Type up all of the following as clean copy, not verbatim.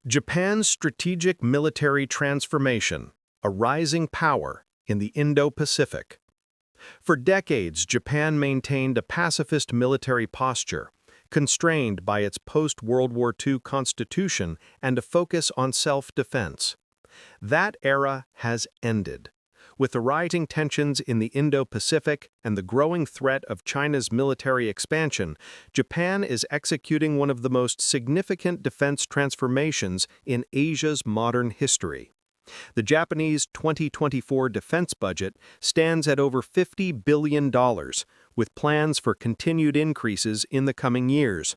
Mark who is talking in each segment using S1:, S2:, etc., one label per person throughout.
S1: Japan's strategic military transformation, a rising power in the Indo-Pacific. For decades, Japan maintained a pacifist military posture, constrained by its post-World War II constitution and a focus on self-defense. That era has ended. With the rising tensions in the Indo-Pacific and the growing threat of China's military expansion, Japan is executing one of the most significant defense transformations in Asia's modern history. The Japanese 2024 defense budget stands at over $50 billion, with plans for continued increases in the coming years.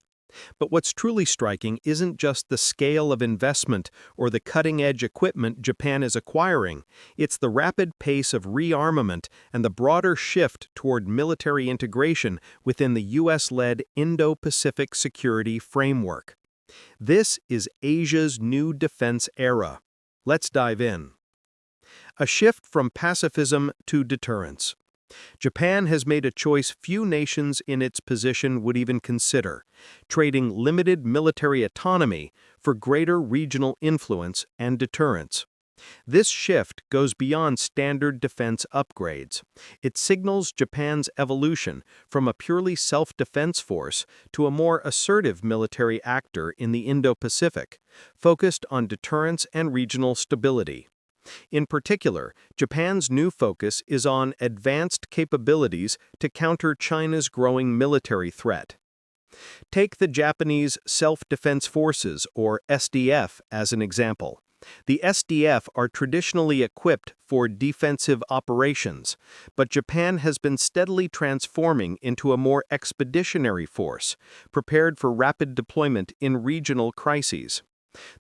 S1: But what's truly striking isn't just the scale of investment or the cutting-edge equipment Japan is acquiring, it's the rapid pace of rearmament and the broader shift toward military integration within the U.S.-led Indo-Pacific security framework. This is Asia's new defense era. Let's dive in. A shift from pacifism to deterrence. Japan has made a choice few nations in its position would even consider, trading limited military autonomy for greater regional influence and deterrence. This shift goes beyond standard defense upgrades. It signals Japan's evolution from a purely self-defense force to a more assertive military actor in the Indo-Pacific, focused on deterrence and regional stability. In particular, Japan's new focus is on advanced capabilities to counter China's growing military threat. Take the Japanese Self-Defense Forces, or SDF, as an example. The SDF are traditionally equipped for defensive operations, but Japan has been steadily transforming into a more expeditionary force, prepared for rapid deployment in regional crises.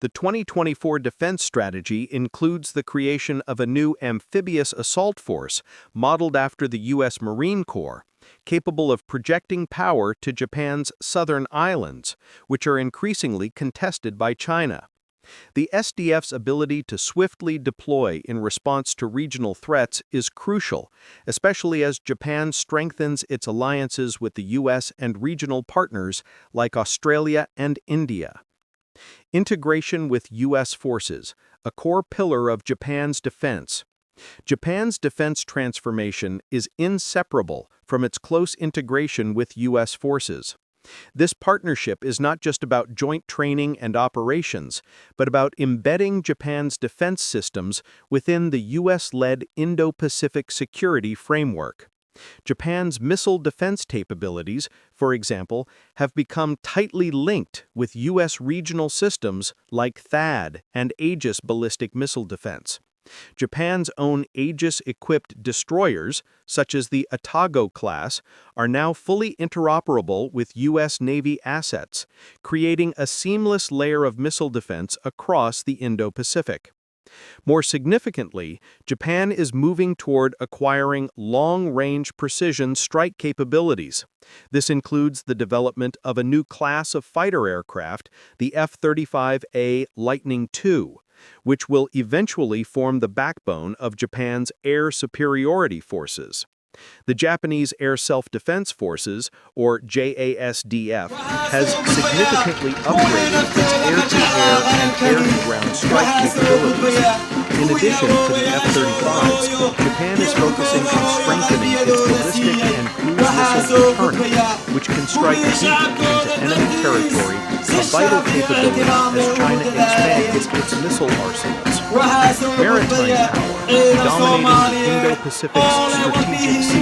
S1: The 2024 defense strategy includes the creation of a new amphibious assault force modeled after the U.S. Marine Corps, capable of projecting power to Japan's southern islands, which are increasingly contested by China. The SDF's ability to swiftly deploy in response to regional threats is crucial, especially as Japan strengthens its alliances with the U.S. and regional partners like Australia and India. Integration with U.S. forces, a core pillar of Japan's defense. Japan's defense transformation is inseparable from its close integration with U.S. forces. This partnership is not just about joint training and operations, but about embedding Japan's defense systems within the U.S.-led Indo-Pacific security framework. Japan's missile defense capabilities, for example, have become tightly linked with U.S. regional systems like THAAD and Aegis ballistic missile defense. Japan's own Aegis-equipped destroyers, such as the Atago class, are now fully interoperable with U.S. Navy assets, creating a seamless layer of missile defense across the Indo-Pacific. More significantly, Japan is moving toward acquiring long-range precision strike capabilities. This includes the development of a new class of fighter aircraft, the F-35A Lightning II, which will eventually form the backbone of Japan's air superiority forces. The Japanese Air Self-Defense Forces, or JASDF, has significantly upgraded its air-to-air and air-to-ground strike capabilities. In addition to the F-35s, Japan is focusing on strengthening its ballistic and cruise missile deterrent, which can strike deep into enemy territory, a vital capability as China expands its missile arsenals. Maritime power, dominating the Indo-Pacific's strategic seas.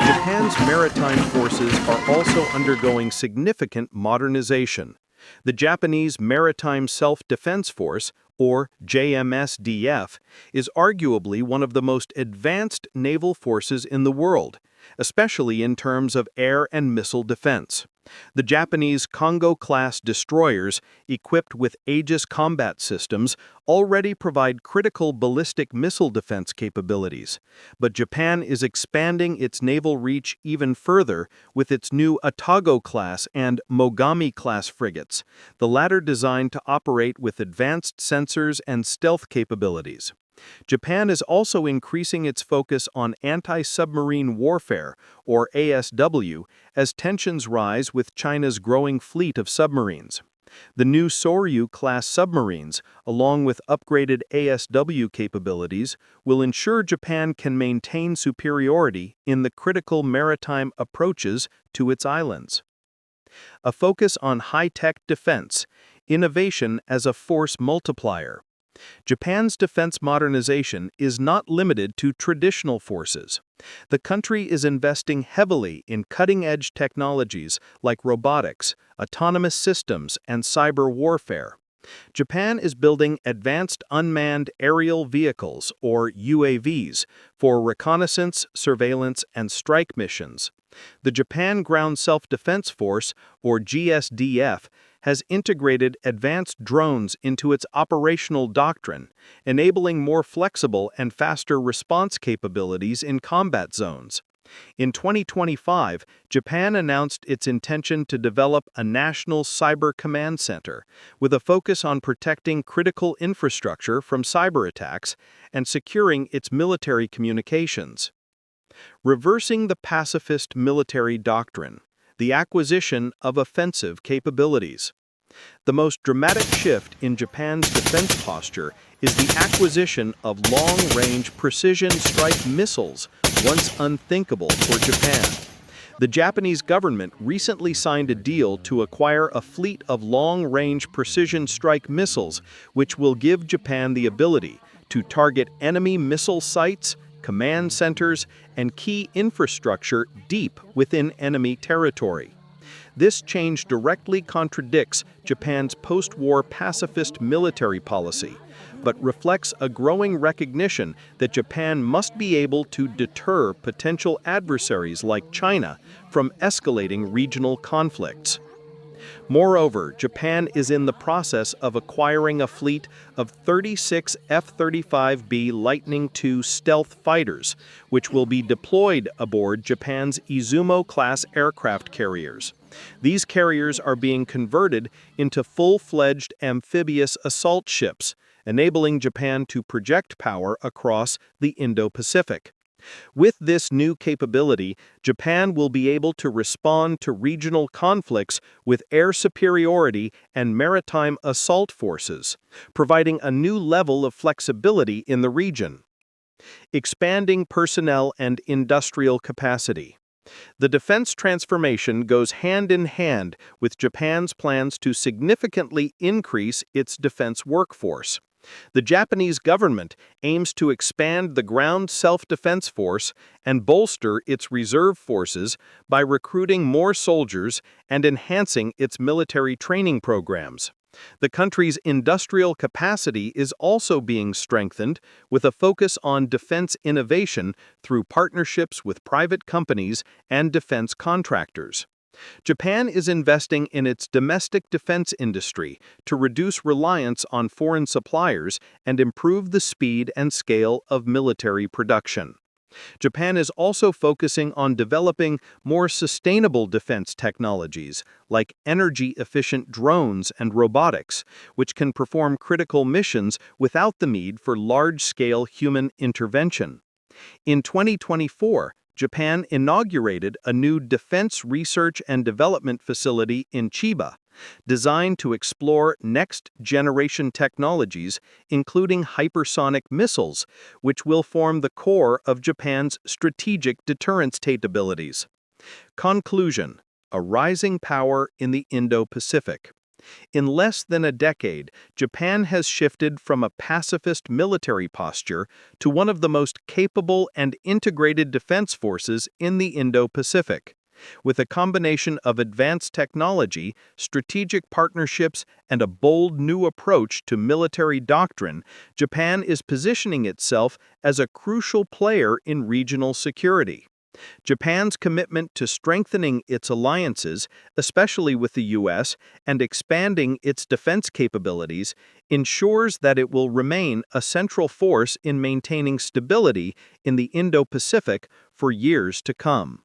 S1: Japan's maritime forces are also undergoing significant modernization. The Japanese Maritime Self-Defense Force, or JMSDF, is arguably one of the most advanced naval forces in the world, especially in terms of air and missile defense. The Japanese Kongo-class destroyers, equipped with Aegis combat systems, already provide critical ballistic missile defense capabilities. But Japan is expanding its naval reach even further with its new Atago-class and Mogami-class frigates, the latter designed to operate with advanced sensors and stealth capabilities. Japan is also increasing its focus on anti-submarine warfare, or ASW, as tensions rise with China's growing fleet of submarines. The new Soryu-class submarines, along with upgraded ASW capabilities, will ensure Japan can maintain superiority in the critical maritime approaches to its islands. A focus on high-tech defense, innovation as a force multiplier. Japan's defense modernization is not limited to traditional forces. The country is investing heavily in cutting-edge technologies like robotics, autonomous systems, and cyber warfare. Japan is building advanced unmanned aerial vehicles, or UAVs, for reconnaissance, surveillance, and strike missions. The Japan Ground Self-Defense Force, or GSDF, has integrated advanced drones into its operational doctrine, enabling more flexible and faster response capabilities in combat zones. In 2025, Japan announced its intention to develop a national cyber command center, with a focus on protecting critical infrastructure from cyber attacks and securing its military communications. Reversing the pacifist military doctrine, the acquisition of offensive capabilities. The most dramatic shift in Japan's defense posture is the acquisition of long-range precision strike missiles, once unthinkable for Japan. The Japanese government recently signed a deal to acquire a fleet of long-range precision strike missiles, which will give Japan the ability to target enemy missile sites, command centers, and key infrastructure deep within enemy territory. This change directly contradicts Japan's post-war pacifist military policy, but reflects a growing recognition that Japan must be able to deter potential adversaries like China from escalating regional conflicts. Moreover, Japan is in the process of acquiring a fleet of 36 F-35B Lightning II stealth fighters, which will be deployed aboard Japan's Izumo-class aircraft carriers. These carriers are being converted into full-fledged amphibious assault ships, enabling Japan to project power across the Indo-Pacific. With this new capability, Japan will be able to respond to regional conflicts with air superiority and maritime assault forces, providing a new level of flexibility in the region. Expanding personnel and industrial capacity. The defense transformation goes hand in hand with Japan's plans to significantly increase its defense workforce. The Japanese government aims to expand the Ground Self-Defense Force and bolster its reserve forces by recruiting more soldiers and enhancing its military training programs. The country's industrial capacity is also being strengthened with a focus on defense innovation through partnerships with private companies and defense contractors. Japan is investing in its domestic defense industry to reduce reliance on foreign suppliers and improve the speed and scale of military production. Japan is also focusing on developing more sustainable defense technologies like energy-efficient drones and robotics, which can perform critical missions without the need for large-scale human intervention. In 2024, Japan inaugurated a new defense research and development facility in Chiba, designed to explore next-generation technologies, including hypersonic missiles, which will form the core of Japan's strategic deterrence capabilities. Conclusion: a rising power in the Indo-Pacific. In less than a decade, Japan has shifted from a pacifist military posture to one of the most capable and integrated defense forces in the Indo-Pacific. With a combination of advanced technology, strategic partnerships, and a bold new approach to military doctrine, Japan is positioning itself as a crucial player in regional security. Japan's commitment to strengthening its alliances, especially with the U.S., and expanding its defense capabilities, ensures that it will remain a central force in maintaining stability in the Indo-Pacific for years to come.